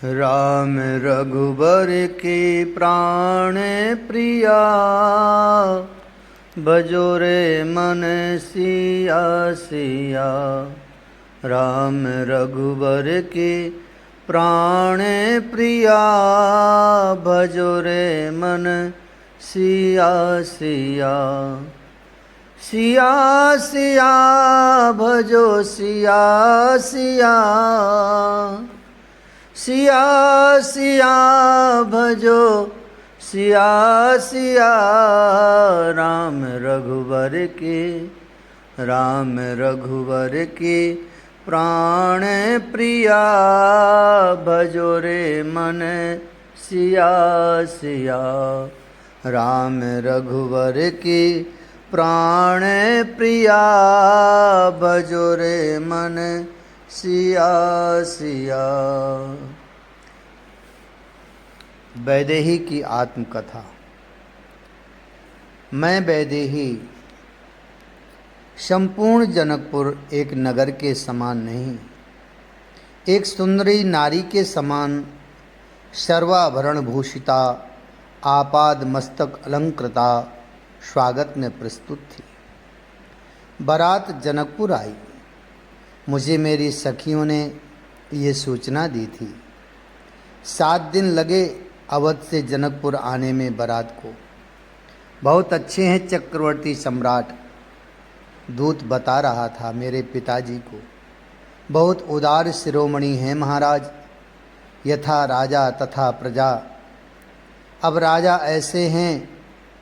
राम रघुबर के प्राण प्रिया, भजो रे मन सिया सिया। राम रघुबर के प्राण प्रिया, भजो रे मन सिया सिया। सिया सिया भजो सिया सिया। सिया सिया भजो सिया सिया। राम रघुबर के प्राण प्रिया, भजो रे मन सिया सिया। राम रघुबर के प्राण प्रिया, भजो रे मन सिया सिया। वैदेही की आत्मकथा। मैं वैदेही संपूर्ण जनकपुर एक नगर के समान नहीं, एक सुंदरी नारी के समान सर्वाभरण भूषिता, आपाद मस्तक अलंकृता स्वागत में प्रस्तुत थी। बारात जनकपुर आई। मुझे मेरी सखियों ने ये सूचना दी थी। 7 दिन लगे अवध से जनकपुर आने में बारात को। बहुत अच्छे हैं चक्रवर्ती सम्राट, दूत बता रहा था मेरे पिताजी को। बहुत उदार शिरोमणि हैं महाराज, यथा राजा तथा प्रजा। अब राजा ऐसे हैं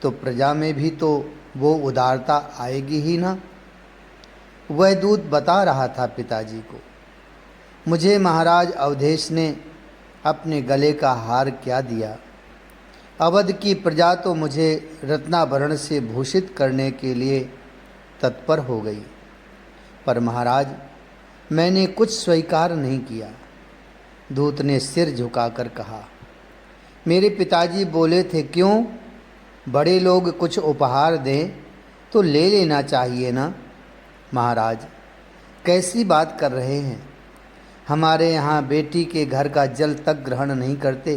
तो प्रजा में भी तो वो उदारता आएगी ही ना। वह दूत बता रहा था पिताजी को। मुझे महाराज अवधेश ने अपने गले का हार क्या दिया। अवध की प्रजा तो मुझे रत्नाभरण से भूषित करने के लिए तत्पर हो गई, पर महाराज मैंने कुछ स्वीकार नहीं किया। दूत ने सिर झुकाकर कहा। मेरे पिताजी बोले थे, क्यों, बड़े लोग कुछ उपहार दें तो ले लेना चाहिए ना। महाराज कैसी बात कर रहे हैं। हमारे यहाँ बेटी के घर का जल तक ग्रहण नहीं करते।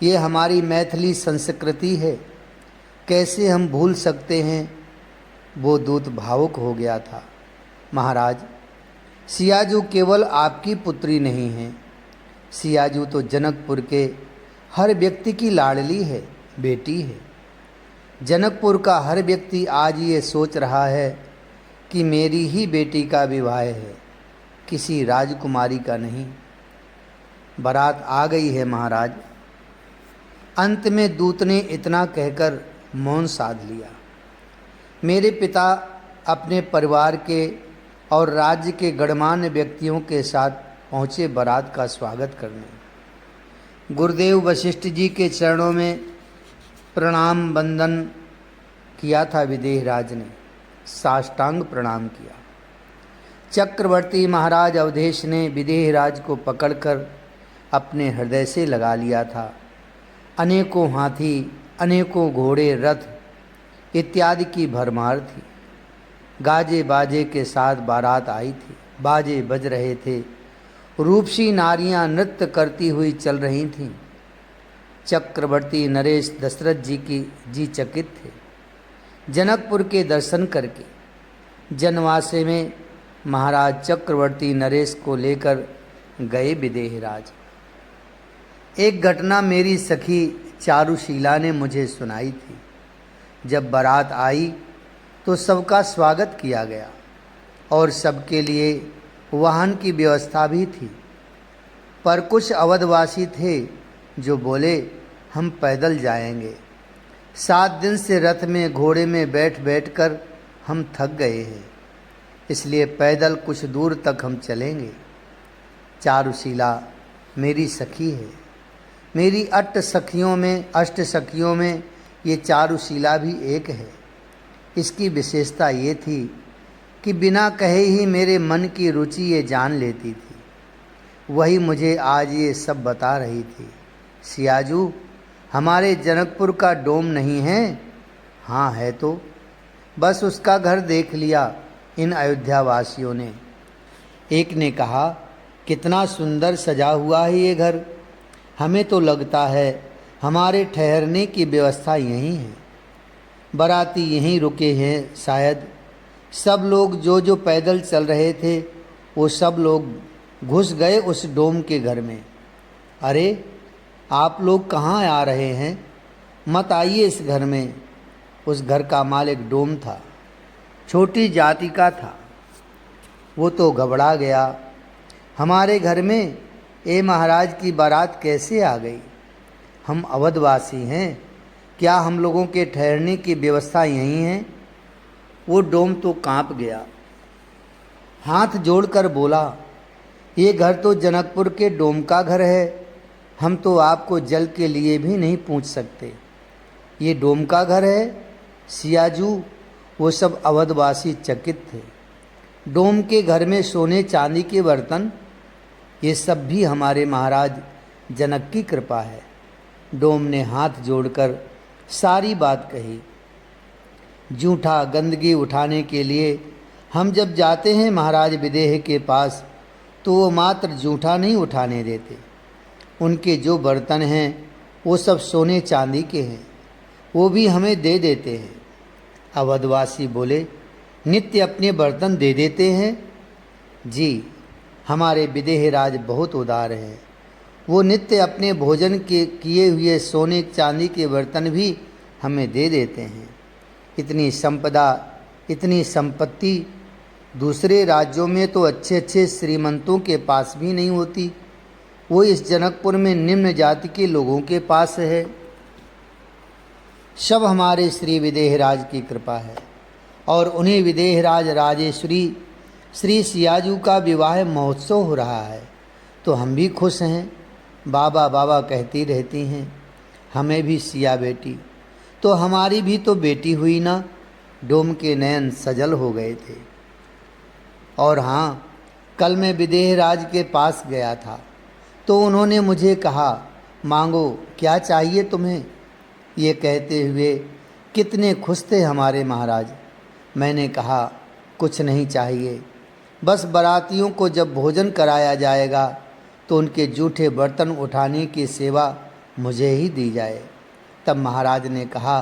ये हमारी मैथिली संस्कृति है, कैसे हम भूल सकते हैं। वो दूत भावुक हो गया था। महाराज सियाजू केवल आपकी पुत्री नहीं है, सियाजू तो जनकपुर के हर व्यक्ति की लाडली है, बेटी है। जनकपुर का हर व्यक्ति आज ये सोच रहा है कि मेरी ही बेटी का विवाह है, किसी राजकुमारी का नहीं। बारात आ गई है महाराज। अंत में दूत ने इतना कहकर मौन साध लिया। मेरे पिता अपने परिवार के और राज्य के गणमान्य व्यक्तियों के साथ पहुँचे बारात का स्वागत करने। गुरुदेव वशिष्ठ जी के चरणों में प्रणाम वंदन किया था। विदेहराज ने साष्टांग प्रणाम किया। चक्रवर्ती महाराज अवधेश ने विदेहराज को पकड़कर अपने हृदय से लगा लिया था। अनेकों हाथी, अनेकों घोड़े, रथ इत्यादि की भरमार थी। गाजे बाजे के साथ बारात आई थी। बाजे बज रहे थे। रूपसी नारियां नृत्य करती हुई चल रही थीं। चक्रवर्ती नरेश दशरथ जी चकित थे जनकपुर के दर्शन करके। जनवासे में महाराज चक्रवर्ती नरेश को लेकर गए विदेहराज। एक घटना मेरी सखी चारुशीला ने मुझे सुनाई थी। जब बारात आई तो सबका स्वागत किया गया और सबके लिए वाहन की व्यवस्था भी थी, पर कुछ अवधवासी थे जो बोले, हम पैदल जाएंगे। 7 दिन से रथ में घोड़े में बैठ बैठ कर हम थक गए हैं, इसलिए पैदल कुछ दूर तक हम चलेंगे। चारुशीला मेरी सखी है। मेरी 8 सखियों में ये चारुशीला भी एक है। इसकी विशेषता ये थी कि बिना कहे ही मेरे मन की रुचि ये जान लेती थी। वही मुझे आज ये सब बता रही थी। सियाजू हमारे जनकपुर का डोम नहीं है? हाँ है तो, बस उसका घर देख लिया इन अयोध्यावासियों ने। एक ने कहा, कितना सुंदर सजा हुआ है ये घर, हमें तो लगता है हमारे ठहरने की व्यवस्था यहीं है। बाराती यहीं रुके हैं शायद। सब लोग जो पैदल चल रहे थे वो सब लोग घुस गए उस डोम के घर में। अरे आप लोग कहाँ आ रहे हैं? मत आइए इस घर में। उस घर का मालिक डोम था, छोटी जाति का था। वो तो घबरा गया। हमारे घर में ए महाराज की बारात कैसे आ गई? हम अवधवासी हैं, क्या हम लोगों के ठहरने की व्यवस्था यहीं है? वो डोम तो कांप गया, हाथ जोड़कर बोला, ये घर तो जनकपुर के डोम का घर है। हम तो आपको जल के लिए भी नहीं पूछ सकते। ये डोम का घर है? सियाजू, वो सब अवधवासी चकित थे। डोम के घर में सोने चांदी के बर्तन, ये सब भी हमारे महाराज जनक की कृपा है। डोम ने हाथ जोड़कर सारी बात कही। जूठा गंदगी उठाने के लिए हम जब जाते हैं महाराज विदेह के पास तो वो मात्र जूठा नहीं उठाने देते। उनके जो बर्तन हैं वो सब सोने चांदी के हैं, वो भी हमें दे देते हैं। अवधवासी बोले, नित्य अपने बर्तन दे देते हैं? जी, हमारे विदेह राज बहुत उदार हैं। वो नित्य अपने भोजन के किए हुए सोने चांदी के बर्तन भी हमें दे देते हैं। इतनी संपदा, इतनी संपत्ति दूसरे राज्यों में तो अच्छे अच्छे श्रीमंतों के पास भी नहीं होती। वो इस जनकपुर में निम्न जाति के लोगों के पास है। सब हमारे श्री विदेहराज की कृपा है और उन्हीं विदेहराज राजेश्वरी श्री सियाजू का विवाह महोत्सव हो रहा है तो हम भी खुश हैं। बाबा बाबा कहती रहती हैं, हमें भी सिया बेटी, तो हमारी भी तो बेटी हुई ना। डोम के नयन सजल हो गए थे। और हाँ, कल मैं विदेहराज के पास गया था तो उन्होंने मुझे कहा, मांगो क्या चाहिए तुम्हें? ये कहते हुए कितने खुश थे हमारे महाराज। मैंने कहा, कुछ नहीं चाहिए, बस बारातियों को जब भोजन कराया जाएगा तो उनके जूठे बर्तन उठाने की सेवा मुझे ही दी जाए। तब महाराज ने कहा,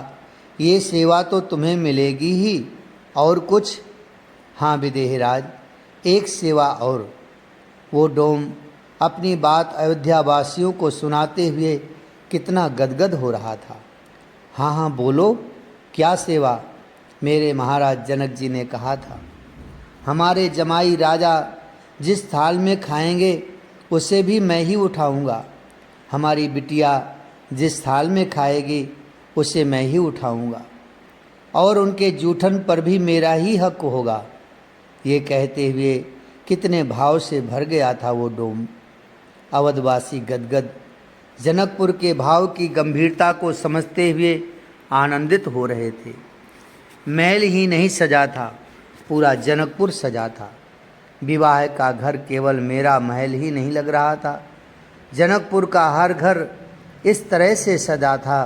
ये सेवा तो तुम्हें मिलेगी ही, और कुछ? हाँ विदेहराज, एक सेवा और। वो डोम अपनी बात अयोध्या वासियों को सुनाते हुए कितना गदगद हो रहा था। हाँ हाँ बोलो, क्या सेवा? मेरे महाराज जनक जी ने कहा था, हमारे जमाई राजा जिस थाल में खाएंगे उसे भी मैं ही उठाऊंगा। हमारी बिटिया जिस थाल में खाएगी उसे मैं ही उठाऊंगा और उनके जूठन पर भी मेरा ही हक होगा। ये कहते हुए कितने भाव से भर गया था वो डोम। अवधवासी गदगद जनकपुर के भाव की गंभीरता को समझते हुए आनंदित हो रहे थे। महल ही नहीं सजा था, पूरा जनकपुर सजा था। विवाह का घर केवल मेरा महल ही नहीं लग रहा था, जनकपुर का हर घर इस तरह से सजा था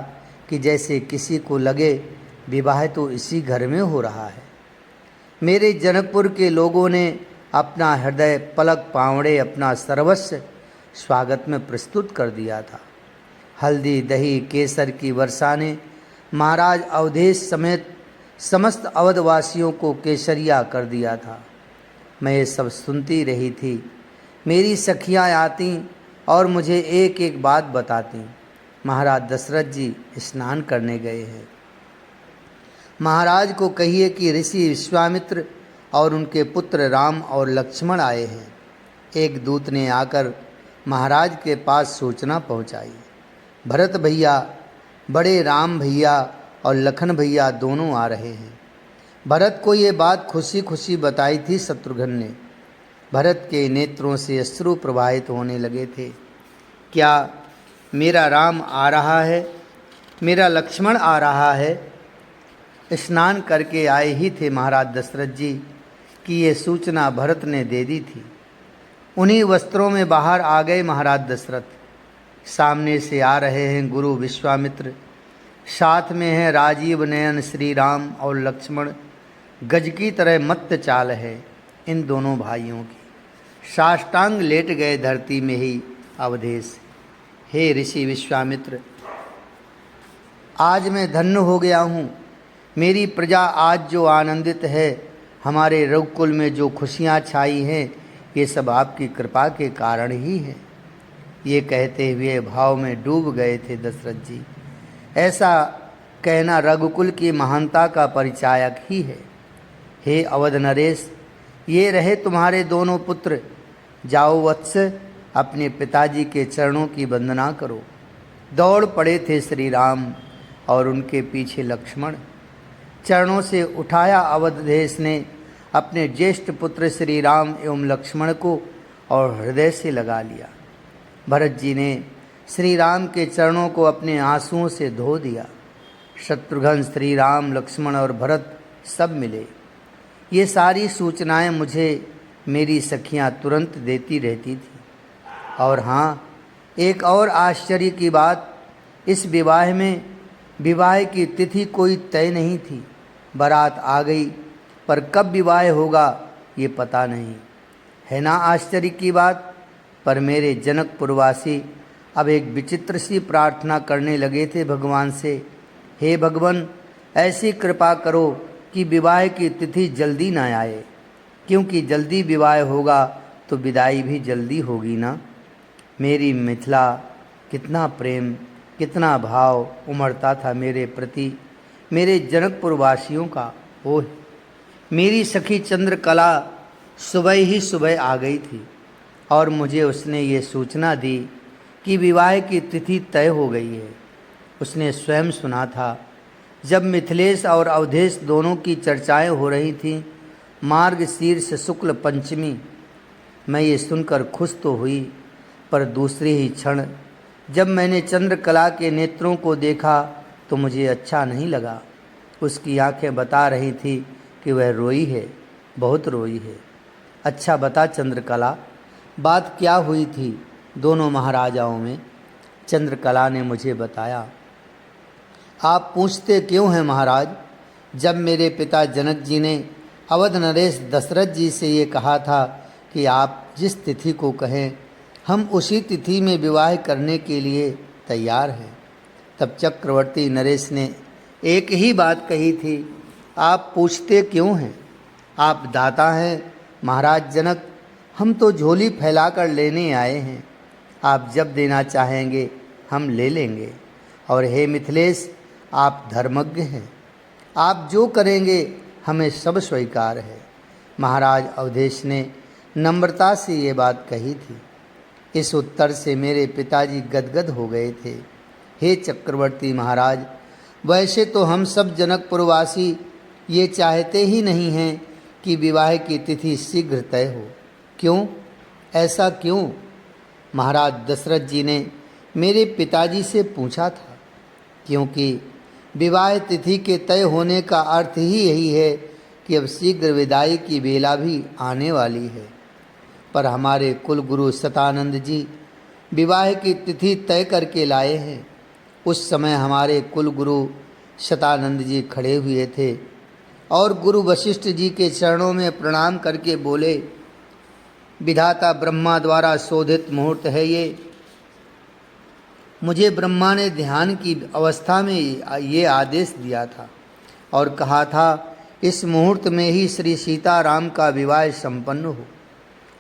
कि जैसे किसी को लगे विवाह तो इसी घर में हो रहा है। मेरे जनकपुर के लोगों ने अपना हृदय पलक पावड़े अपना सर्वस्व स्वागत में प्रस्तुत कर दिया था। हल्दी दही केसर की वर्षा ने महाराज अवधेश समेत समस्त अवधवासियों को केसरिया कर दिया था। मैं ये सब सुनती रही थी। मेरी सखियाँ आती और मुझे एक एक बात बताती। महाराज दशरथ जी स्नान करने गए हैं। महाराज को कहिए कि ऋषि विश्वामित्र और उनके पुत्र राम और लक्ष्मण आए हैं। एक दूत ने आकर महाराज के पास सूचना पहुंचाई, भरत भैया, बड़े राम भैया और लखन भैया दोनों आ रहे हैं। भरत को ये बात खुशी खुशी बताई थी शत्रुघ्न ने। भरत के नेत्रों से अश्रु प्रवाहित होने लगे थे। क्या मेरा राम आ रहा है? मेरा लक्ष्मण आ रहा है? स्नान करके आए ही थे महाराज दशरथ जी कि ये सूचना भरत ने दे दी थी। उन्हीं वस्त्रों में बाहर आ गए महाराज दशरथ। सामने से आ रहे हैं गुरु विश्वामित्र, साथ में है राजीव नयन श्री राम और लक्ष्मण। गज की तरह मत्त चाल है इन दोनों भाइयों की। साष्टांग लेट गए धरती में ही अवधेश। हे ऋषि विश्वामित्र, आज मैं धन्य हो गया हूँ। मेरी प्रजा आज जो आनंदित है, हमारे रघुकुल में जो खुशियाँ छाई हैं, ये सब आपकी कृपा के कारण ही है। ये कहते हुए भाव में डूब गए थे दशरथ जी। ऐसा कहना रघुकुल की महानता का परिचायक ही है। हे अवध नरेश, ये रहे तुम्हारे दोनों पुत्र। जाओ वत्स, अपने पिताजी के चरणों की वंदना करो। दौड़ पड़े थे श्री राम और उनके पीछे लक्ष्मण। चरणों से उठाया अवधदेश ने अपने ज्येष्ठ पुत्र श्री राम एवं लक्ष्मण को और हृदय से लगा लिया। भरत जी ने श्री राम के चरणों को अपने आंसुओं से धो दिया। शत्रुघ्न, श्री राम, लक्ष्मण और भरत सब मिले। ये सारी सूचनाएं मुझे मेरी सखियां तुरंत देती रहती थी। और हाँ, एक और आश्चर्य की बात, इस विवाह में विवाह की तिथि कोई तय नहीं थी। बारात आ गई, पर कब विवाह होगा ये पता नहीं है ना। आश्चर्य की बात। पर मेरे जनकपुरवासी अब एक विचित्र सी प्रार्थना करने लगे थे भगवान से। हे भगवान, ऐसी कृपा करो कि विवाह की तिथि जल्दी ना आए, क्योंकि जल्दी विवाह होगा तो विदाई भी जल्दी होगी ना। मेरी मिथिला, कितना प्रेम, कितना भाव उमड़ता था मेरे प्रति मेरे जनकपुरवासियों का। ओह, मेरी सखी चंद्रकला सुबह ही सुबह आ गई थी और मुझे उसने ये सूचना दी कि विवाह की तिथि तय हो गई है। उसने स्वयं सुना था। जब मिथिलेश और अवधेश दोनों की चर्चाएं हो रही थीं, मार्गशीर्ष शुक्ल पंचमी, मैं ये सुनकर खुश तो हुई, पर दूसरे ही क्षण जब मैंने चंद्रकला के नेत्रों को देखा तो मुझे अच्छा नहीं लगा। उसकी आंखें बता रही थी कि वह रोई है, बहुत रोई है। अच्छा बता चंद्रकला, बात क्या हुई थी दोनों महाराजाओं में? चंद्रकला ने मुझे बताया। आप पूछते क्यों हैं महाराज? जब मेरे पिता जनक जी ने अवध नरेश दशरथ जी से ये कहा था कि आप जिस तिथि को कहें, हम उसी तिथि में विवाह करने के लिए तैयार हैं, तब चक्रवर्ती नरेश ने एक ही बात कही थी, आप पूछते क्यों हैं? आप दाता हैं महाराज जनक, हम तो झोली फैलाकर लेने आए हैं। आप जब देना चाहेंगे हम ले लेंगे। और हे मिथिलेश, आप धर्मज्ञ हैं, आप जो करेंगे हमें सब स्वीकार है। महाराज अवधेश ने नम्रता से ये बात कही थी। इस उत्तर से मेरे पिताजी गदगद हो गए थे। हे चक्रवर्ती महाराज, वैसे तो हम सब जनकपुरवासी ये चाहते ही नहीं हैं कि विवाह की तिथि शीघ्र तय हो। क्यों? ऐसा क्यों? महाराज दशरथ जी ने मेरे पिताजी से पूछा था। क्योंकि विवाह तिथि के तय होने का अर्थ ही यही है कि अब शीघ्र विदाई की बेला भी आने वाली है। पर हमारे कुलगुरु शतानंद जी विवाह की तिथि तय करके लाए हैं। उस समय हमारे कुलगुरु शतानंद जी खड़े हुए थे और गुरु वशिष्ठ जी के चरणों में प्रणाम करके बोले, विधाता ब्रह्मा द्वारा शोधित मुहूर्त है ये। मुझे ब्रह्मा ने ध्यान की अवस्था में ये आदेश दिया था और कहा था, इस मुहूर्त में ही श्री सीताराम का विवाह संपन्न हो।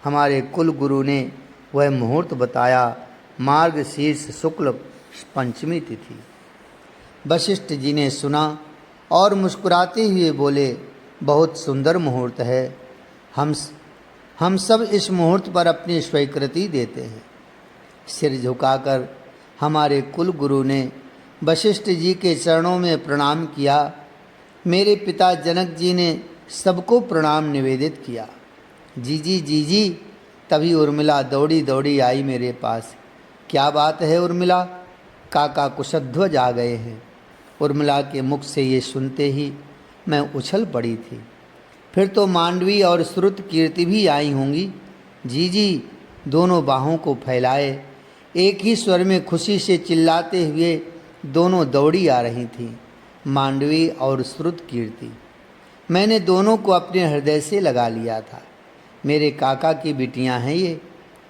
हमारे कुल गुरु ने वह मुहूर्त बताया, मार्गशीर्ष शुक्ल पंचमी तिथि। वशिष्ठ जी ने सुना और मुस्कुराते हुए बोले, बहुत सुंदर मुहूर्त है। हम सब इस मुहूर्त पर अपनी स्वीकृति देते हैं। सिर झुकाकर हमारे कुल गुरु ने वशिष्ठ जी के चरणों में प्रणाम किया। मेरे पिता जनक जी ने सबको प्रणाम निवेदित किया। जी जी। तभी उर्मिला दौड़ी दौड़ी आई मेरे पास। क्या बात है उर्मिला? काका कुशध्वज आ गए हैं। उर्मिला के मुख से ये सुनते ही मैं उछल पड़ी थी। फिर तो मांडवी और श्रुत कीर्ति भी आई होंगी। जी, दोनों बाहों को फैलाए एक ही स्वर में खुशी से चिल्लाते हुए दोनों दौड़ी आ रही थीं, मांडवी और श्रुत कीर्ति। मैंने दोनों को अपने हृदय से लगा लिया था। मेरे काका की बिटियां हैं ये,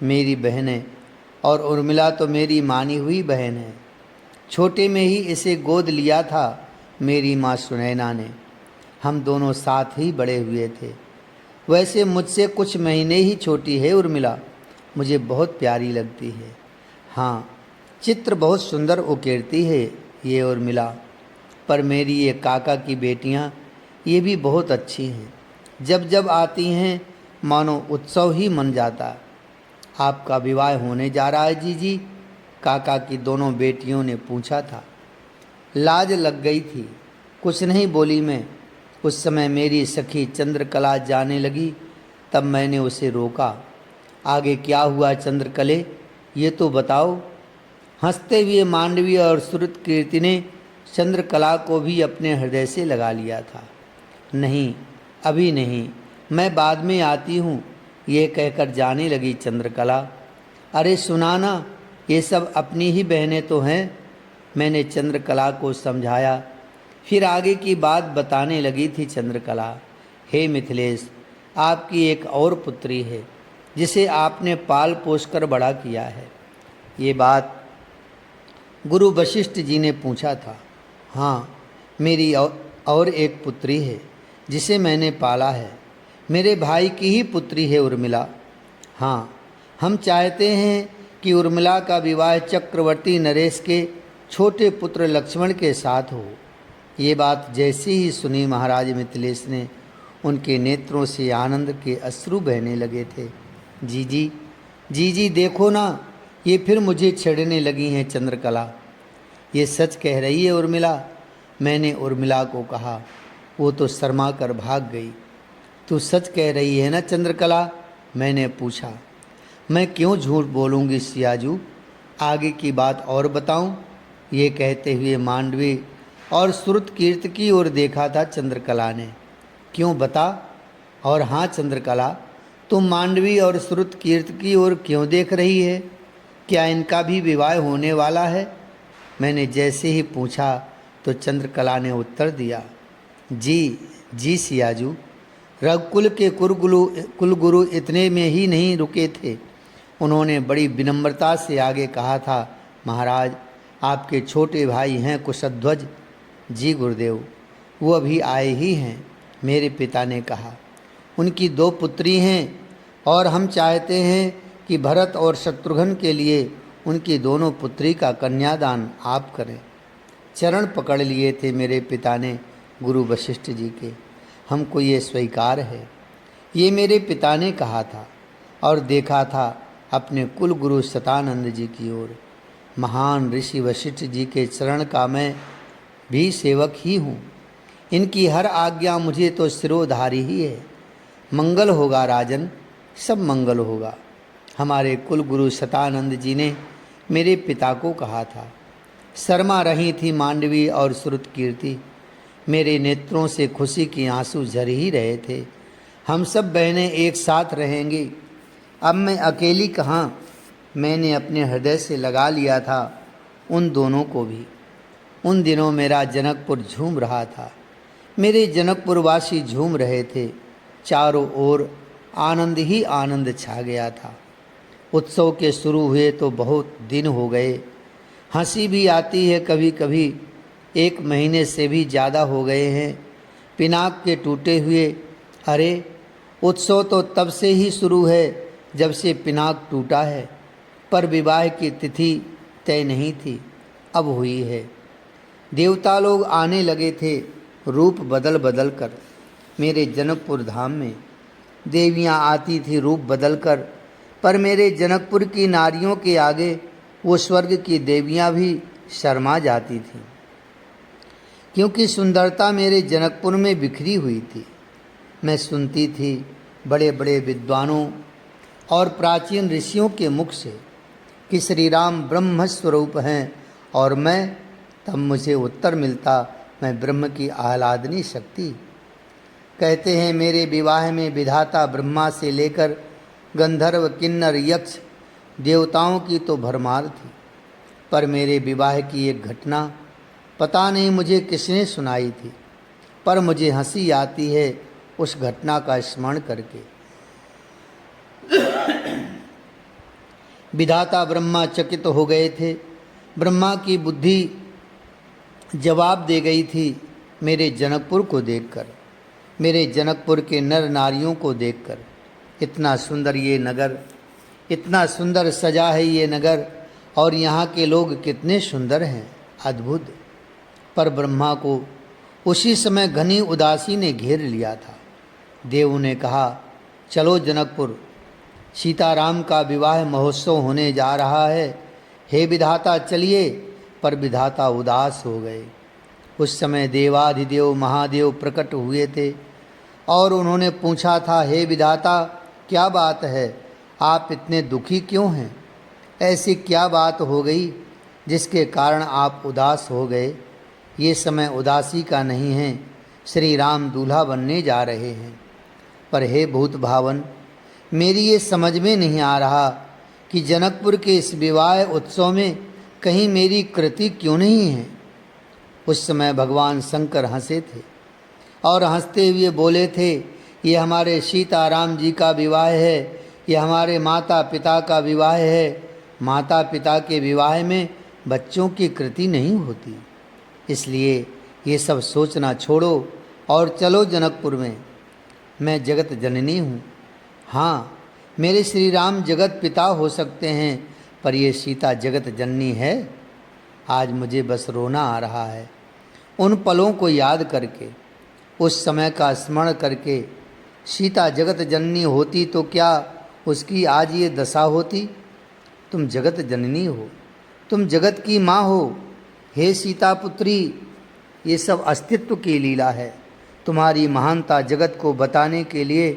मेरी बहनें, और उर्मिला तो मेरी मानी हुई बहन है। छोटे में ही इसे गोद लिया था मेरी माँ सुनैना ने। हम दोनों साथ ही बड़े हुए थे। वैसे मुझसे कुछ महीने ही छोटी है उर्मिला, मुझे बहुत प्यारी लगती है। हाँ, चित्र बहुत सुंदर उकेरती है ये उर्मिला, पर मेरी ये काका की बेटियाँ ये भी बहुत अच्छी हैं। जब जब आती हैं मानो उत्सव ही मन जाता। आपका विवाह होने जा रहा है जीजी, काका की दोनों बेटियों ने पूछा था। लाज लग गई थी, कुछ नहीं बोली मैं। उस समय मेरी सखी चंद्रकला जाने लगी, तब मैंने उसे रोका। आगे क्या हुआ चंद्रकले, ये तो बताओ। हंसते हुए मांडवी और श्रुत कीर्ति ने चंद्रकला को भी अपने हृदय से लगा लिया था। नहीं, अभी नहीं, मैं बाद में आती हूँ, ये कहकर जाने लगी चंद्रकला। अरे सुना ना, ये सब अपनी ही बहनें तो हैं। मैंने चंद्रकला को समझाया। फिर आगे की बात बताने लगी थी चंद्रकला। हे मिथिलेश, आपकी एक और पुत्री है जिसे आपने पाल पोस कर बड़ा किया है। ये बात गुरु वशिष्ठ जी ने पूछा था। हाँ, मेरी और एक पुत्री है जिसे मैंने पाला है। मेरे भाई की ही पुत्री है उर्मिला। हाँ, हम चाहते हैं कि उर्मिला का विवाह चक्रवर्ती नरेश के छोटे पुत्र लक्ष्मण के साथ हो। ये बात जैसे ही सुनी महाराज मिथिलेश ने, उनके नेत्रों से आनंद के अश्रु बहने लगे थे। जीजी, जीजी देखो ना, ये फिर मुझे छेड़ने लगी हैं चंद्रकला। ये सच कह रही है उर्मिला, मैंने उर्मिला को कहा। वो तो शर्मा कर भाग गई। तू सच कह रही है ना चंद्रकला, मैंने पूछा। मैं क्यों झूठ बोलूँगी सियाजू, आगे की बात और बताऊं। ये कहते हुए मांडवी और श्रुत कीर्त की ओर देखा था चंद्रकला ने। क्यों बता। और हाँ चंद्रकला, तुम मांडवी और श्रुत कीर्त की ओर क्यों देख रही है, क्या इनका भी विवाह होने वाला है। मैंने जैसे ही पूछा तो चंद्रकला ने उत्तर दिया। जी जी सियाजू, रघुकुल के कुलगुरु इतने में ही नहीं रुके थे। उन्होंने बड़ी विनम्रता से आगे कहा था, महाराज आपके छोटे भाई हैं कुशध्वज। जी गुरुदेव, वो अभी आए ही हैं, मेरे पिता ने कहा। उनकी 2 पुत्री हैं और हम चाहते हैं कि भरत और शत्रुघ्न के लिए उनकी दोनों पुत्री का कन्यादान आप करें। चरण पकड़ लिए थे मेरे पिता ने गुरु वशिष्ठ जी के। हमको ये स्वीकार है, ये मेरे पिता ने कहा था। और देखा था अपने कुल गुरु शतानंद जी की ओर। महान ऋषि वशिष्ठ जी के चरण का मैं भी सेवक ही हूँ। इनकी हर आज्ञा मुझे तो सिरोधारी ही है। मंगल होगा राजन, सब मंगल होगा। हमारे कुल गुरु शतानंद जी ने मेरे पिता को कहा था। शर्मा रही थी मांडवी और श्रुत कीर्ति। मेरे नेत्रों से खुशी के आंसू झर ही रहे थे। हम सब बहनें एक साथ रहेंगी। अब मैं अकेली कहाँ, मैंने अपने हृदय से लगा लिया था उन दोनों को भी। उन दिनों मेरा जनकपुर झूम रहा था। मेरे जनकपुरवासी झूम रहे थे। चारों ओर आनंद ही आनंद छा गया था। उत्सव के शुरू हुए तो बहुत दिन हो गए। हंसी भी आती है कभी कभी। 1 महीने से भी ज़्यादा हो गए हैं पिनाक के टूटे हुए। अरे उत्सव तो तब से ही शुरू है जब से पिनाक टूटा है, पर विवाह की तिथि तय नहीं थी, अब हुई है। देवता लोग आने लगे थे रूप बदल बदल कर। मेरे जनकपुर धाम में देवियां आती थी रूप बदल कर, पर मेरे जनकपुर की नारियों के आगे वो स्वर्ग की देवियां भी शर्मा जाती थीं, क्योंकि सुंदरता मेरे जनकपुर में बिखरी हुई थी। मैं सुनती थी बड़े बड़े विद्वानों और प्राचीन ऋषियों के मुख से कि श्री राम ब्रह्म स्वरूप हैं, और मैं तब मुझे उत्तर मिलता, मैं ब्रह्म की आह्लादनी शक्ति। कहते हैं मेरे विवाह में विधाता ब्रह्मा से लेकर गंधर्व किन्नर यक्ष देवताओं की तो भरमार थी, पर मेरे विवाह की एक घटना पता नहीं मुझे किसने सुनाई थी, पर मुझे हंसी आती है उस घटना का स्मरण करके। विधाता ब्रह्मा चकित हो गए थे। ब्रह्मा की बुद्धि जवाब दे गई थी, मेरे जनकपुर को देखकर, मेरे जनकपुर के नर नारियों को देखकर। इतना सुंदर ये नगर, इतना सुंदर सजा है ये नगर, और यहाँ के लोग कितने सुंदर हैं, अद्भुत। पर ब्रह्मा को उसी समय घनी उदासी ने घेर लिया था। देव ने कहा, चलो जनकपुर, सीताराम का विवाह महोत्सव होने जा रहा है। हे विधाता चलिए। पर विधाता उदास हो गए। उस समय देवाधिदेव महादेव प्रकट हुए थे और उन्होंने पूछा था, हे विधाता क्या बात है, आप इतने दुखी क्यों हैं? ऐसी क्या बात हो गई जिसके कारण आप उदास हो गए? ये समय उदासी का नहीं है, श्री राम दूल्हा बनने जा रहे हैं। पर हे भूत भावन, मेरी ये समझ में नहीं आ रहा कि जनकपुर के इस विवाह उत्सव में कहीं मेरी कृति क्यों नहीं है। उस समय भगवान शंकर हंसे थे और हंसते हुए बोले थे, ये हमारे सीताराम जी का विवाह है, ये हमारे माता पिता का विवाह है। माता पिता के विवाह में बच्चों की कृति नहीं होती, इसलिए ये सब सोचना छोड़ो और चलो जनकपुर में। मैं जगत जननी हूँ। हाँ, मेरे श्री राम जगत पिता हो सकते हैं, पर ये सीता जगत जननी है। आज मुझे बस रोना आ रहा है उन पलों को याद करके, उस समय का स्मरण करके। सीता जगत जननी होती तो क्या उसकी आज ये दशा होती? तुम जगत जननी हो, तुम जगत की माँ हो। हे सीता पुत्री, ये सब अस्तित्व की लीला है। तुम्हारी महानता जगत को बताने के लिए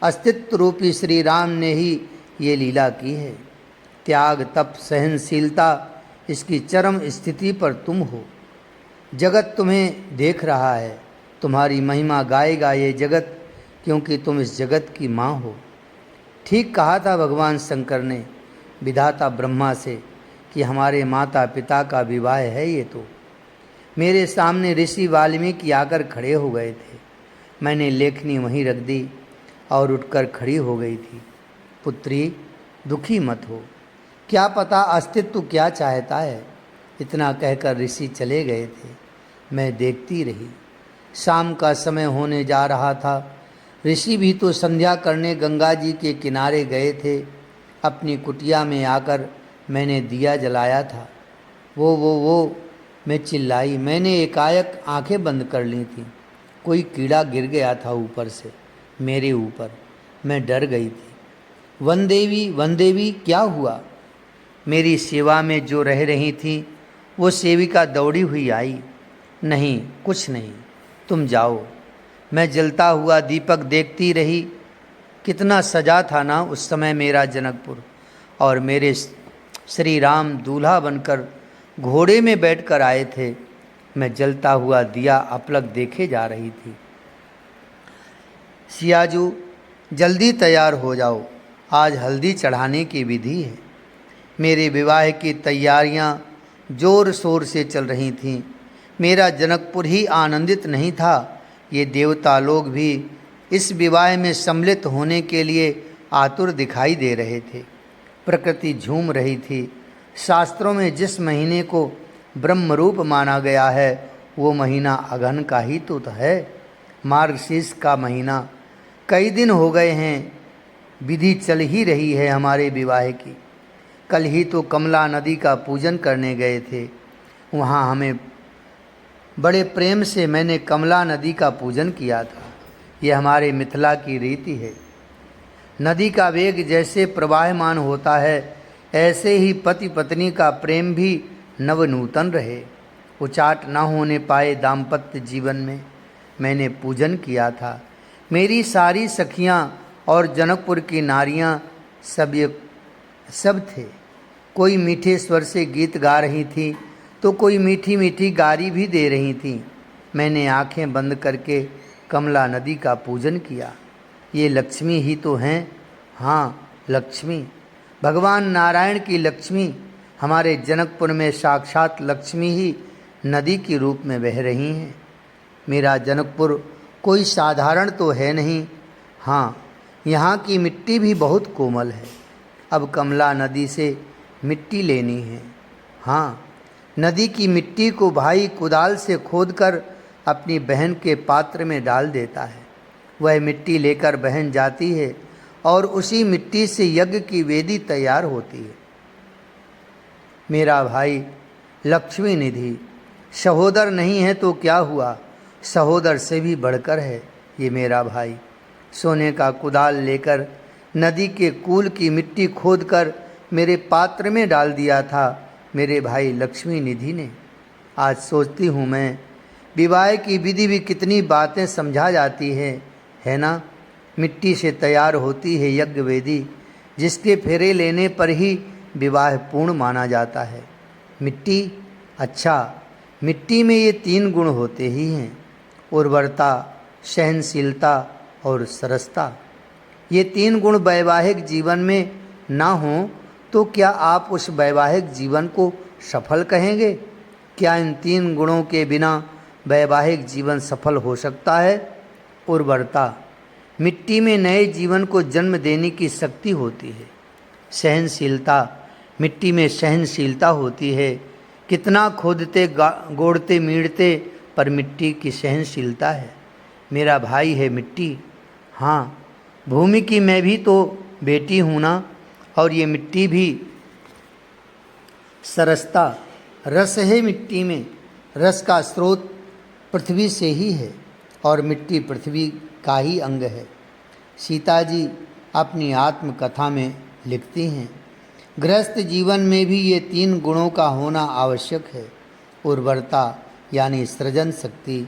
अस्तित्व रूपी श्री राम ने ही ये लीला की है। त्याग तप सहनशीलता, इसकी चरम स्थिति पर तुम हो। जगत तुम्हें देख रहा है, तुम्हारी महिमा गाएगा ये जगत, क्योंकि तुम इस जगत की माँ हो। ठीक कहा था भगवान शंकर ने विधाता ब्रह्मा से कि हमारे माता पिता का विवाह है ये तो। मेरे सामने ऋषि वाल्मीकि आकर खड़े हो गए थे। मैंने लेखनी वहीं रख दी और उठकर खड़ी हो गई थी। पुत्री, दुखी मत हो, क्या पता अस्तित्व क्या चाहता है। इतना कहकर ऋषि चले गए थे। मैं देखती रही। शाम का समय होने जा रहा था। ऋषि भी तो संध्या करने गंगा जी के किनारे गए थे। अपनी कुटिया में आकर मैंने दिया जलाया था। वो मैं चिल्लाई। मैंने एकाएक आंखें बंद कर ली थी। कोई कीड़ा गिर गया था ऊपर से मेरे ऊपर। मैं डर गई थी। वन देवी क्या हुआ? मेरी सेवा में जो रह रही थी वो सेविका दौड़ी हुई आई। नहीं, कुछ नहीं, तुम जाओ। मैं जलता हुआ दीपक देखती रही। कितना सजा था ना उस समय मेरा जनकपुर, और मेरे श्री राम दूल्हा बनकर घोड़े में बैठकर आए थे। मैं जलता हुआ दिया अपलक देखे जा रही थी। सियाजू, जल्दी तैयार हो जाओ, आज हल्दी चढ़ाने की विधि है। मेरे विवाह की तैयारियां जोर शोर से चल रही थीं। मेरा जनकपुर ही आनंदित नहीं था, ये देवता लोग भी इस विवाह में सम्मिलित होने के लिए आतुर दिखाई दे रहे थे। प्रकृति झूम रही थी। शास्त्रों में जिस महीने को ब्रह्म रूप माना गया है वो महीना अगहन का ही तो है, मार्गशीर्ष का महीना। कई दिन हो गए हैं, विधि चल ही रही है हमारे विवाह की। कल ही तो कमला नदी का पूजन करने गए थे। वहाँ हमें बड़े प्रेम से मैंने कमला नदी का पूजन किया था। ये हमारे मिथिला की रीति है। नदी का वेग जैसे प्रवाहमान होता है, ऐसे ही पति पत्नी का प्रेम भी नवनूतन रहे, उचाट न होने पाए दाम्पत्य जीवन में। मैंने पूजन किया था। मेरी सारी सखियां और जनकपुर की नारियां सब थे। कोई मीठे स्वर से गीत गा रही थी तो कोई मीठी मीठी गारी भी दे रही थी। मैंने आंखें बंद करके कमला नदी का पूजन किया। ये लक्ष्मी ही तो हैं। हाँ, लक्ष्मी, भगवान नारायण की लक्ष्मी। हमारे जनकपुर में साक्षात लक्ष्मी ही नदी के रूप में बह रही हैं। मेरा जनकपुर कोई साधारण तो है नहीं। हाँ, यहाँ की मिट्टी भी बहुत कोमल है। अब कमला नदी से मिट्टी लेनी है। हाँ, नदी की मिट्टी को भाई कुदाल से खोदकर अपनी बहन के पात्र में डाल देता है। वह मिट्टी लेकर बहन जाती है और उसी मिट्टी से यज्ञ की वेदी तैयार होती है। मेरा भाई लक्ष्मी निधि सहोदर नहीं है तो क्या हुआ, सहोदर से भी बढ़कर है ये मेरा भाई। सोने का कुदाल लेकर नदी के कूल की मिट्टी खोदकर मेरे पात्र में डाल दिया था मेरे भाई लक्ष्मी निधि ने। आज सोचती हूँ मैं, विवाह की विधि भी कितनी बातें समझा जाती है ना। मिट्टी से तैयार होती है यज्ञ वेदी, जिसके फेरे लेने पर ही विवाह पूर्ण माना जाता है। मिट्टी, अच्छा, मिट्टी में ये 3 गुण होते ही हैं, उर्वरता, सहनशीलता और सरसता। ये 3 गुण वैवाहिक जीवन में ना हों तो क्या आप उस वैवाहिक जीवन को सफल कहेंगे? क्या इन 3 गुणों के बिना वैवाहिक जीवन सफल हो सकता है? उर्वरता, मिट्टी में नए जीवन को जन्म देने की शक्ति होती है। सहनशीलता, मिट्टी में सहनशीलता होती है। कितना खोदते गोड़ते मीड़ते पर मिट्टी की सहनशीलता है। मेरा भाई है मिट्टी। हाँ, भूमि की मैं भी तो बेटी हूँ ना, और ये मिट्टी भी सरसता, रस है मिट्टी में। रस का स्रोत पृथ्वी से ही है और मिट्टी पृथ्वी का ही अंग है। सीता जी अपनी आत्मकथा में लिखती हैं, गृहस्थ जीवन में भी ये 3 गुणों का होना आवश्यक है। उर्वरता यानी सृजन शक्ति,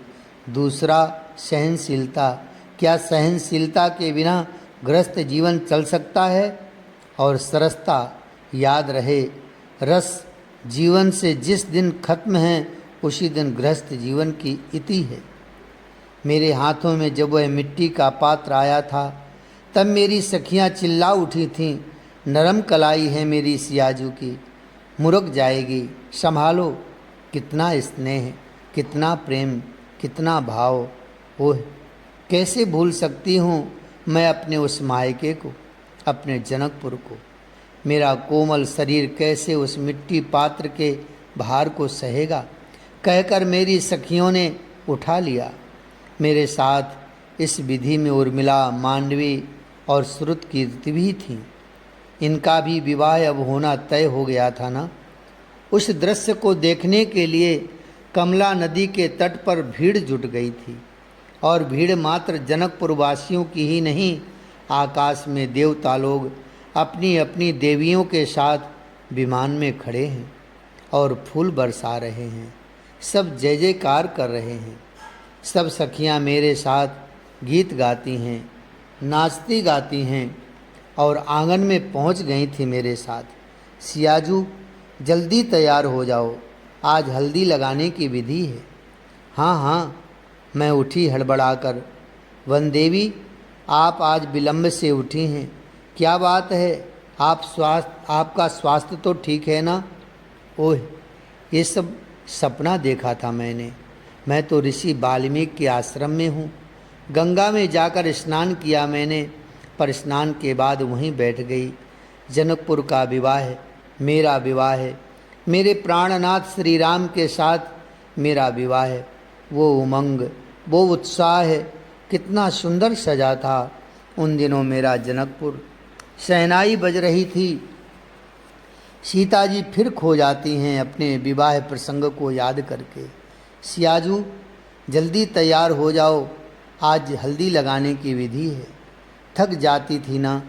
दूसरा सहनशीलता, क्या सहनशीलता के बिना गृहस्थ जीवन चल सकता है? और सरसता, याद रहे, रस जीवन से जिस दिन खत्म है उसी दिन गृहस्थ जीवन की इति है। मेरे हाथों में जब वह मिट्टी का पात्र आया था तब मेरी सखियां चिल्ला उठी थीं, नरम कलाई है मेरी सियाजू की, मुरक जाएगी, संभालो। कितना स्नेह, कितना प्रेम, कितना भाव। ओह, कैसे भूल सकती हूँ मैं अपने उस मायके को, अपने जनकपुर को। मेरा कोमल शरीर कैसे उस मिट्टी पात्र के भार को सहेगा, कहकर मेरी सखियों ने उठा लिया। मेरे साथ इस विधि में उर्मिला, मांडवी और श्रुत कीर्ति भी थीं। इनका भी विवाह अब होना तय हो गया था ना। उस दृश्य को देखने के लिए कमला नदी के तट पर भीड़ जुट गई थी, और भीड़ मात्र जनकपुर वासियों की ही नहीं, आकाश में देवता लोग अपनी अपनी देवियों के साथ विमान में खड़े हैं और फूल बरसा रहे हैं। सब जय जयकार कर रहे हैं। सब सखियां मेरे साथ गीत गाती हैं, नाचती गाती हैं और आंगन में पहुंच गई थी मेरे साथ। सियाजू, जल्दी तैयार हो जाओ, आज हल्दी लगाने की विधि है। हाँ हाँ, मैं उठी हड़बड़ाकर। वनदेवी, आप आज विलंब से उठी हैं, क्या बात है? आपका स्वास्थ्य तो ठीक है ना? ओह, ये सब सपना देखा था मैंने। मैं तो ऋषि वाल्मीकि के आश्रम में हूँ। गंगा में जाकर स्नान किया मैंने, पर स्नान के बाद वहीं बैठ गई। जनकपुर का विवाह है, मेरा विवाह है, मेरे प्राणनाथ श्री राम के साथ मेरा विवाह है। वो उमंग, वो उत्साह है, कितना सुंदर सजा था उन दिनों मेरा जनकपुर। शहनाई बज रही थी। सीता जी फिर खो जाती हैं अपने विवाह प्रसंग को याद करके। सियाजू, जल्दी तैयार हो जाओ, आज हल्दी लगाने की विधि है। थक जाती थी ना।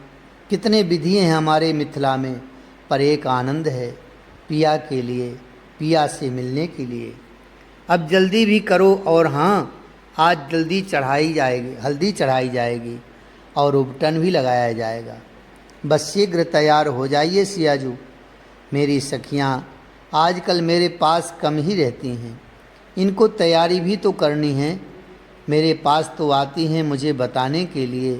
कितने विधि हैं हमारे मिथिला में, पर एक आनंद है पिया के लिए, पिया से मिलने के लिए। अब जल्दी भी करो। और हाँ, आज जल्दी चढ़ाई जाएगी, हल्दी चढ़ाई जाएगी और उपटन भी लगाया जाएगा। बस शीघ्र तैयार हो जाइए सियाजू। मेरी सखियाँ आजकल मेरे पास कम ही रहती हैं, इनको तैयारी भी तो करनी है। मेरे पास तो आती हैं मुझे बताने के लिए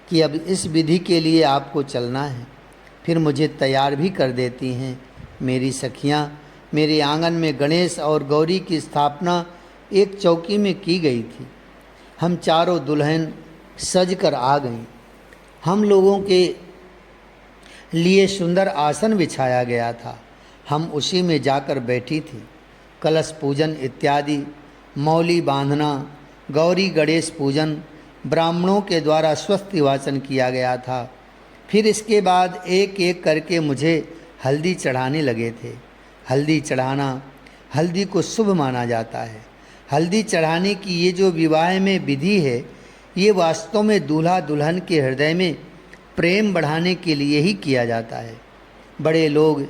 कि अब इस विधि के लिए आपको चलना है, फिर मुझे तैयार भी कर देती हैं। मेरी सखियाँ, मेरे आंगन में गणेश और गौरी की स्थापना एक चौकी में की गई थी। हम चारों दुल्हन सज कर आ गईं। हम लोगों के लिए सुंदर आसन बिछाया गया था। हम उसी में जाकर बैठी थी। कलश पूजन इत्यादि, मौली बांधना, गौरी गणेश पूजन ब्राह्मणों के द्वारा स्वस्ति वाचन किया गया था। फिर इसके बाद एक एक करके मुझे हल्दी चढ़ाने लगे थे। हल्दी चढ़ाना, हल्दी को शुभ माना जाता है। हल्दी चढ़ाने की ये जो विवाह में विधि है, ये वास्तव में दूल्हा दुल्हन के हृदय में प्रेम बढ़ाने के लिए ही किया जाता है। बड़े लोग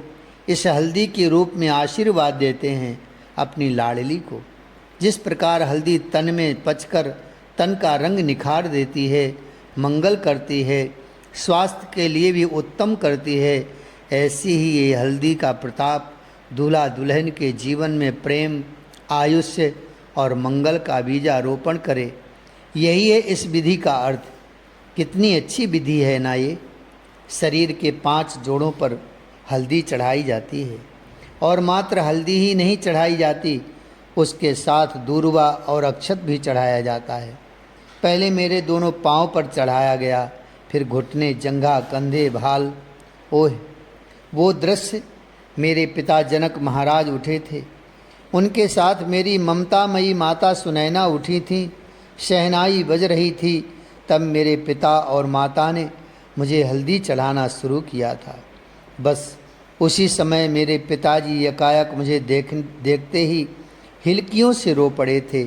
इस हल्दी के रूप में आशीर्वाद देते हैं अपनी लाडली को। जिस प्रकार हल्दी तन में पचकर तन का रंग निखार देती है, मंगल करती है, स्वास्थ्य के लिए भी उत्तम करती है, ऐसी ही ये हल्दी का प्रताप दूल्हा दुल्हन के जीवन में प्रेम, आयुष्य और मंगल का बीजारोपण करे। यही है इस विधि का अर्थ। कितनी अच्छी विधि है ना ये। शरीर के 5 जोड़ों पर हल्दी चढ़ाई जाती है, और मात्र हल्दी ही नहीं चढ़ाई जाती, उसके साथ दूर्वा और अक्षत भी चढ़ाया जाता है। पहले मेरे दोनों पांव पर चढ़ाया गया, फिर घुटने, जंघा, कंधे, भाल। ओह, वो दृश्य! मेरे पिता जनक महाराज उठे थे, उनके साथ मेरी ममतामयी माता सुनैना उठी थीं। शहनाई बज रही थी। तब मेरे पिता और माता ने मुझे हल्दी चढ़ाना शुरू किया था। बस उसी समय मेरे पिताजी एकाएक मुझे देखते ही हिलकियों से रो पड़े थे।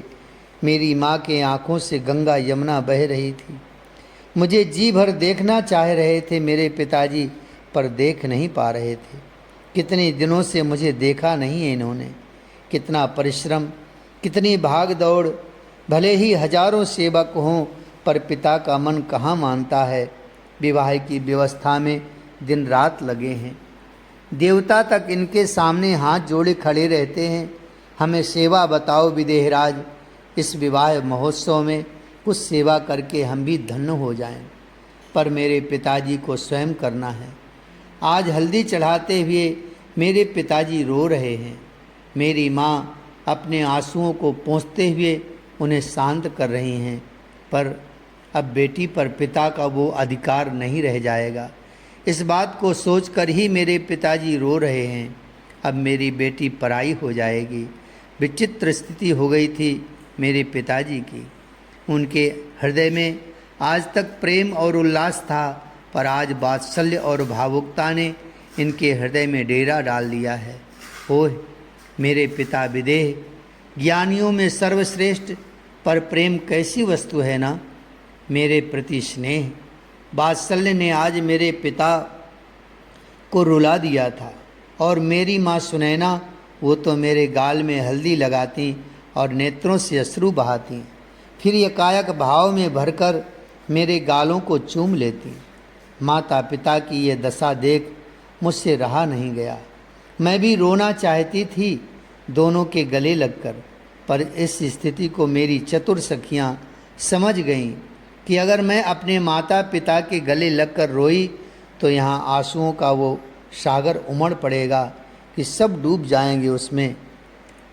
मेरी माँ के आँखों से गंगा यमुना बह रही थी। मुझे जी भर देखना चाह रहे थे मेरे पिताजी, पर देख नहीं पा रहे थे। कितने दिनों से मुझे देखा नहीं है इन्होंने। कितना परिश्रम, कितनी भाग दौड़। भले ही हजारों सेवक हों, पर पिता का मन कहाँ मानता है। विवाह की व्यवस्था में दिन रात लगे हैं। देवता तक इनके सामने हाथ जोड़े खड़े रहते हैं। हमें सेवा बताओ विदेहराज, इस विवाह महोत्सव में कुछ सेवा करके हम भी धन्य हो जाएं। पर मेरे पिताजी को स्वयं करना है। आज हल्दी चढ़ाते हुए मेरे पिताजी रो रहे हैं। मेरी माँ अपने आंसुओं को पोंछते हुए उन्हें शांत कर रही हैं। पर अब बेटी पर पिता का वो अधिकार नहीं रह जाएगा। इस बात को सोचकर ही मेरे पिताजी रो रहे हैं। अब मेरी बेटी पराई हो जाएगी। विचित्र स्थिति हो गई थी मेरे पिताजी की। उनके हृदय में आज तक प्रेम और उल्लास था, पर आज वात्सल्य और भावुकता ने इनके हृदय में डेरा डाल दिया है। ओह, मेरे पिता विदेह, ज्ञानियों में सर्वश्रेष्ठ, पर प्रेम कैसी वस्तु है ना। मेरे प्रति स्नेह, वात्सल्य ने आज मेरे पिता को रुला दिया था। और मेरी माँ सुनैना, वो तो मेरे गाल में हल्दी लगाती और नेत्रों से अश्रु बहाती, फिर एकाएक भाव में भरकर मेरे गालों को चूम लेती। माता पिता की ये दशा देख मुझसे रहा नहीं गया। मैं भी रोना चाहती थी दोनों के गले लगकर, पर इस स्थिति को मेरी चतुर सखियाँ समझ गईं कि अगर मैं अपने माता पिता के गले लगकर रोई तो यहाँ आंसुओं का वो सागर उमड़ पड़ेगा कि सब डूब जाएंगे उसमें,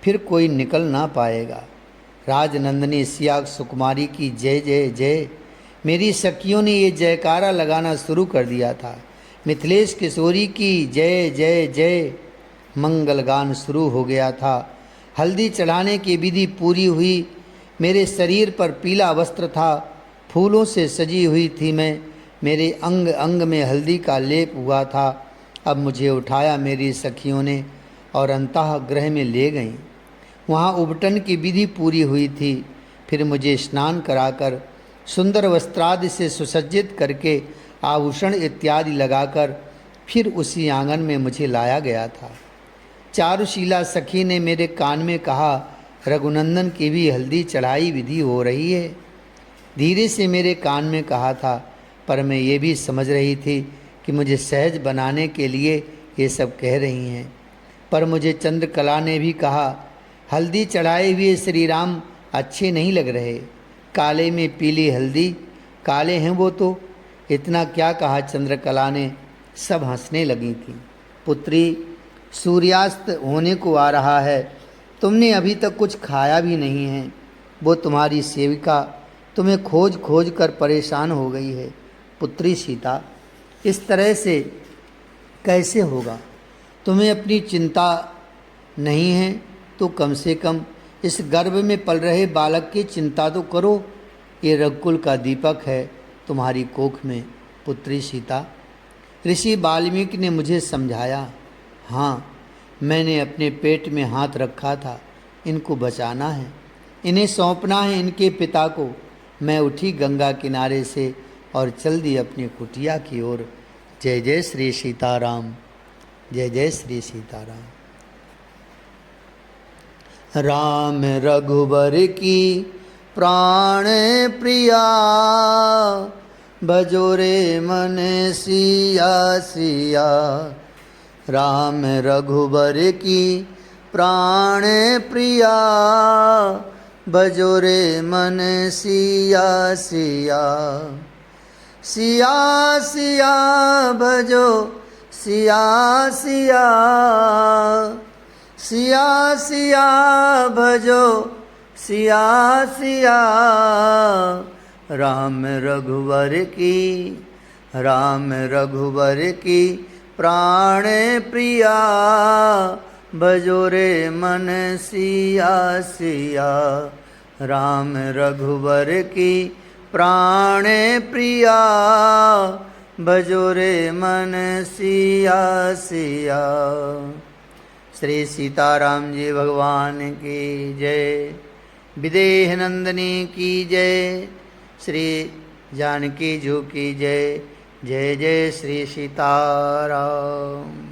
फिर कोई निकल ना पाएगा। राजनंदिनी सिया सुकुमारी की जय जय जय। मेरी सखियों ने ये जयकारा लगाना शुरू कर दिया था। मिथिलेश किशोरी की जय जय जय। मंगल गान शुरू हो गया था। हल्दी चढ़ाने की विधि पूरी हुई। मेरे शरीर पर पीला वस्त्र था, फूलों से सजी हुई थी मैं। मेरे अंग अंग में हल्दी का लेप हुआ था। अब मुझे उठाया मेरी सखियों ने और अंतःगृह में ले गईं। वहाँ उबटन की विधि पूरी हुई थी। फिर मुझे स्नान कराकर सुंदर वस्त्रादि से सुसज्जित करके आभूषण इत्यादि लगाकर फिर उसी आंगन में मुझे लाया गया था। चारुशीला सखी ने मेरे कान में कहा, रघुनंदन की भी हल्दी चढ़ाई विधि हो रही है। धीरे से मेरे कान में कहा था, पर मैं ये भी समझ रही थी कि मुझे सहज बनाने के लिए ये सब कह रही हैं। पर मुझे चंद्रकला ने भी कहा, हल्दी चढ़ाए हुए श्री राम अच्छे नहीं लग रहे। काले में पीली हल्दी, काले हैं वो तो। इतना क्या कहा चंद्रकला ने। सब हंसने लगी थी। पुत्री, सूर्यास्त होने को आ रहा है, तुमने अभी तक कुछ खाया भी नहीं है। वो तुम्हारी सेविका तुम्हें खोज खोज कर परेशान हो गई है। पुत्री सीता, इस तरह से कैसे होगा? तुम्हें अपनी चिंता नहीं है तो कम से कम इस गर्भ में पल रहे बालक की चिंता तो करो। ये रघुकुल का दीपक है, तुम्हारी कोख में पुत्री सीता। ऋषि वाल्मीकि ने मुझे समझाया। हाँ, मैंने अपने पेट में हाथ रखा था, इनको बचाना है, इन्हें सौंपना है इनके पिता को। मैं उठी गंगा किनारे से और चल दी अपनी कुटिया की ओर। जय जय श्री सीताराम, जय जय श्री सीताराम। राम रघुबर की प्राण प्रिया, भजो रे मन सिया सिया। राम रघुबर की प्राण प्रिया, भजो रे मन सिया सिया। सिया सिया भजो सिया सिया, सिया सिया भजो सिया सिया। राम रघुवर की, राम रघुवर की प्राण प्रिया, भजो रे मन सिया सिया। राम रघुवर की प्राण प्रिया, भजो रे मन सिया सिया। श्री सीताराम जी भगवान की जय। विदेह नंदिनी की जय। श्री जानकी जी की जय। जय जय श्री सीताराम।